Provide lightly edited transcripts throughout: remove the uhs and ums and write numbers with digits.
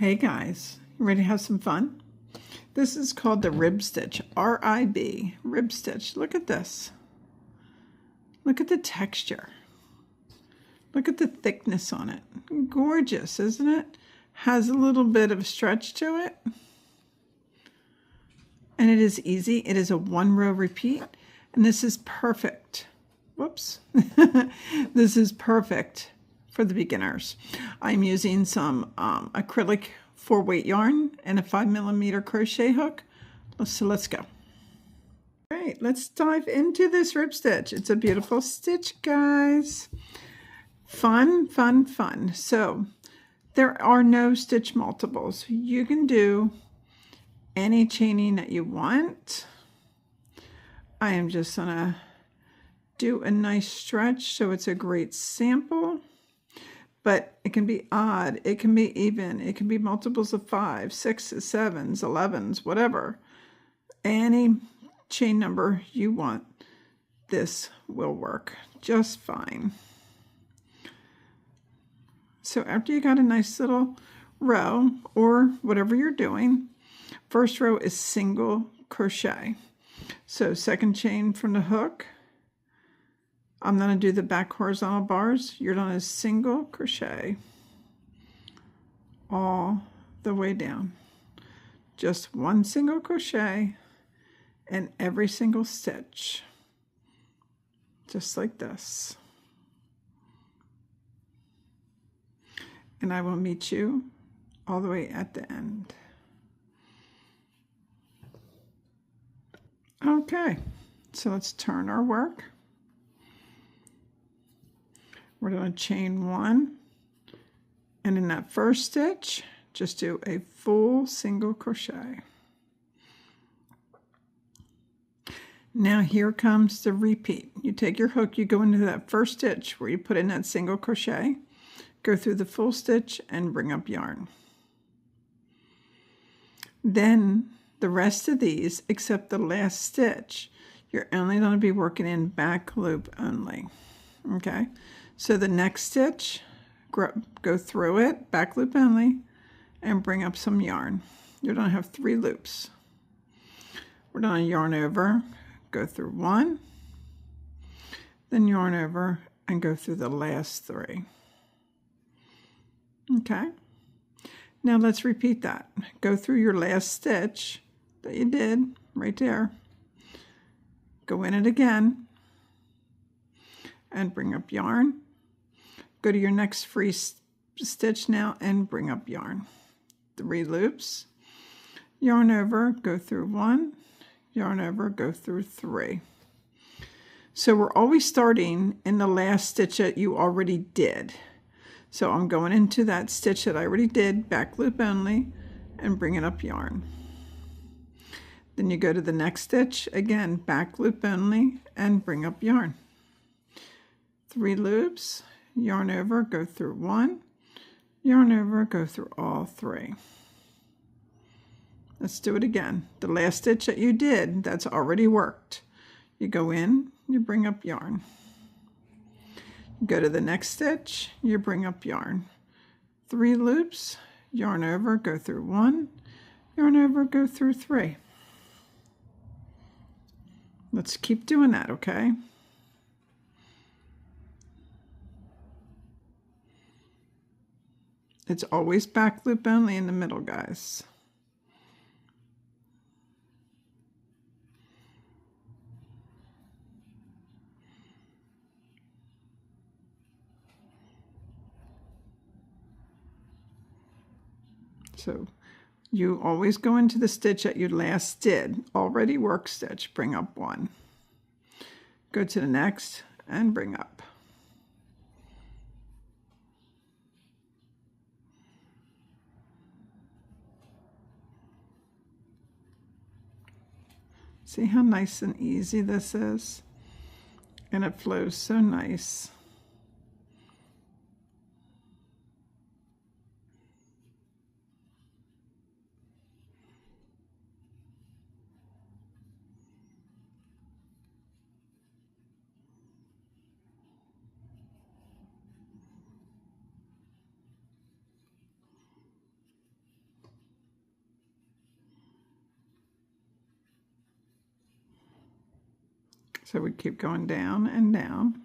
Hey guys, you ready to have some fun? This is called the rib stitch, R-I-B, rib stitch. Look at this. Look at the texture. Look at the thickness on it. Gorgeous, isn't it? Has a little bit of stretch to it. And it is easy. It is a 1-row repeat. And this is perfect. Whoops. This is perfect for the beginners. I'm using some acrylic 4-weight yarn and a 5mm crochet hook. So let's go. All right, let's dive into this rib stitch. It's a beautiful stitch, guys. Fun, fun, fun. So there are no stitch multiples. You can do any chaining that you want. I am just gonna do a nice stretch so it's a great sample, but it can be odd, it can be even, it can be multiples of 5, 6s, 7s, 11s, whatever. Any chain number you want, this will work just fine. So after you got a nice little row or whatever you're doing, first row is single crochet. So second chain from the hook, I'm going to do the back horizontal bars. You're going to single crochet all the way down. Just one single crochet in every single stitch. Just like this. And I will meet you all the way at the end. Okay, so let's turn our work. We're going to chain 1, and in that first stitch, just do a full single crochet. Now here comes the repeat. You take your hook, you go into that first stitch where you put in that single crochet, go through the full stitch and bring up yarn. Then the rest of these, except the last stitch, you're only going to be working in back loop only. Okay, so the next stitch, go through it, back loop only, and bring up some yarn. You're going to have 3 loops. We're going to yarn over, go through 1, then yarn over and go through the last 3. Okay, now let's repeat that. Go through your last stitch that you did right there, go in it again and bring up yarn. Go to your next free stitch now and bring up yarn. 3 loops, yarn over, go through 1, yarn over, go through 3. So we're always starting in the last stitch that you already did. So I'm going into that stitch that I already did, back loop only, and bringing up yarn. Then you go to the next stitch, again, back loop only, and bring up yarn. 3 loops, yarn over, go through 1, yarn over, go through all 3. Let's do it again. The last stitch that you did, that's already worked. You go in, you bring up yarn. Go to the next stitch, you bring up yarn. 3 loops, yarn over, go through 1, yarn over, go through 3. Let's keep doing that, okay? It's always back loop only in the middle, guys. So you always go into the stitch that you last did, already work stitch, bring up 1. Go to the next and bring up. See how nice and easy this is? And it flows so nice. So we keep going down and down.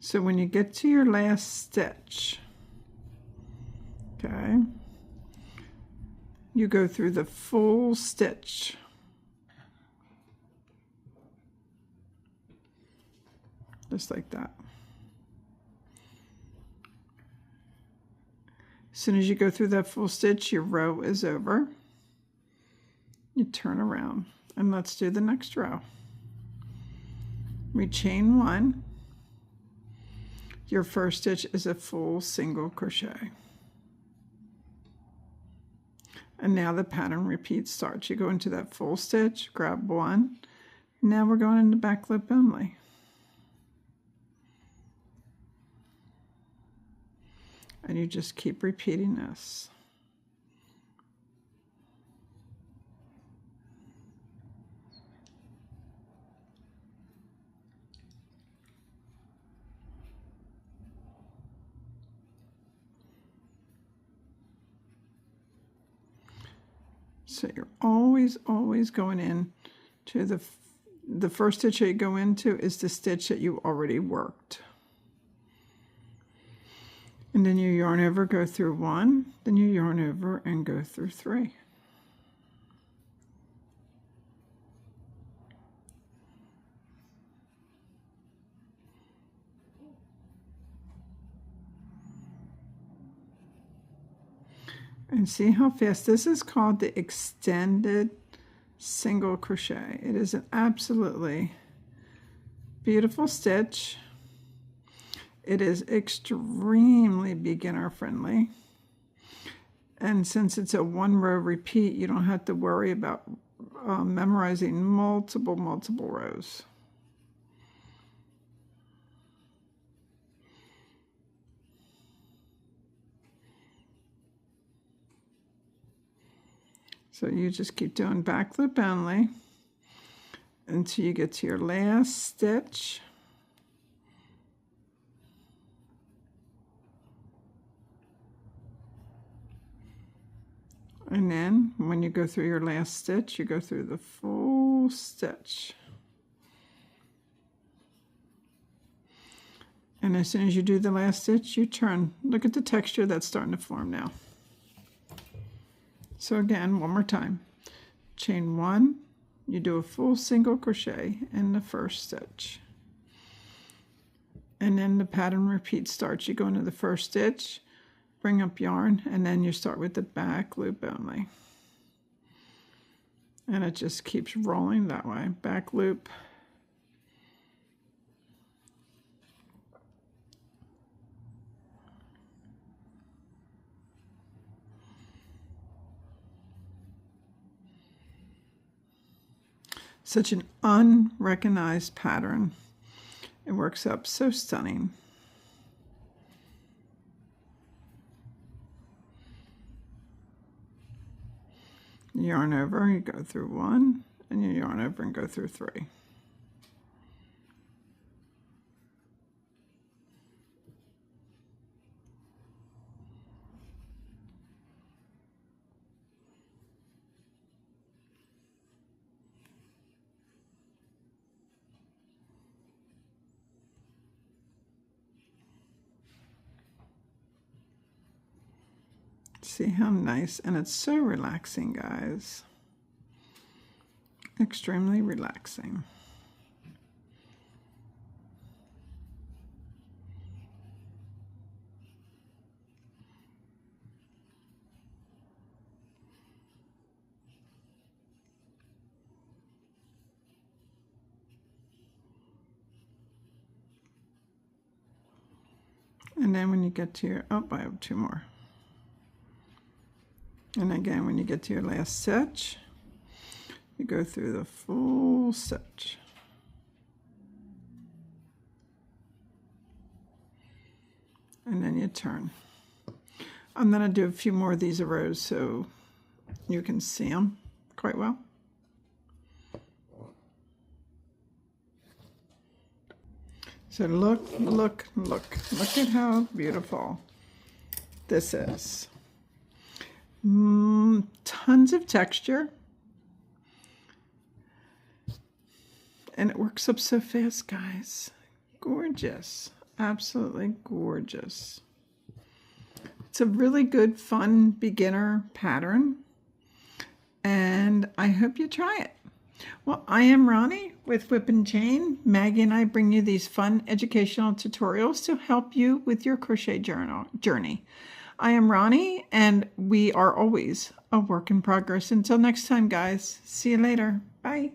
So when you get to your last stitch, okay, you go through the full stitch. Just like that. As soon as you go through that full stitch, your row is over. You turn around, and let's do the next row. We chain one. Your first stitch is a full single crochet. And now the pattern repeat starts. You go into that full stitch, grab one. Now we're going into back loop only. And you just keep repeating this. So you're always going in to the first stitch that you go into is the stitch that you already worked. And then you yarn over, go through one, then you yarn over and go through three. And see how fast this is called the extended single crochet. It is an absolutely beautiful stitch. It is extremely beginner friendly. And since it's a one row repeat, you don't have to worry about memorizing multiple rows. So you just keep doing back loop only until you get to your last stitch. And then when you go through your last stitch, you go through the full stitch. And as soon as you do the last stitch, you turn. Look at the texture that's starting to form now. So again, one more time. Chain one, you do a full single crochet in the first stitch. And then the pattern repeat starts. You go into the first stitch, bring up yarn, and then you start with the back loop only. And it just keeps rolling that way. Back loop. Such an unrecognized pattern. It works up so stunning. Yarn over, you go through one, and you yarn over and go through three. See how nice, and it's so relaxing, guys. Extremely relaxing. And then when you get to your, oh, I have two more. And again, when you get to your last stitch, you go through the full stitch. And then you turn. I'm going to do a few more of these rows so you can see them quite well. So look at how beautiful this is. Tons of texture. And it works up so fast, guys. Gorgeous. Absolutely gorgeous. It's a really good, fun beginner pattern. And I hope you try it. Well, I am Ronnie with Whip and Chain. Maggie and I bring you these fun educational tutorials to help you with your crochet journey. I am Ronnie, and we are always a work in progress. Until next time, guys. See you later. Bye.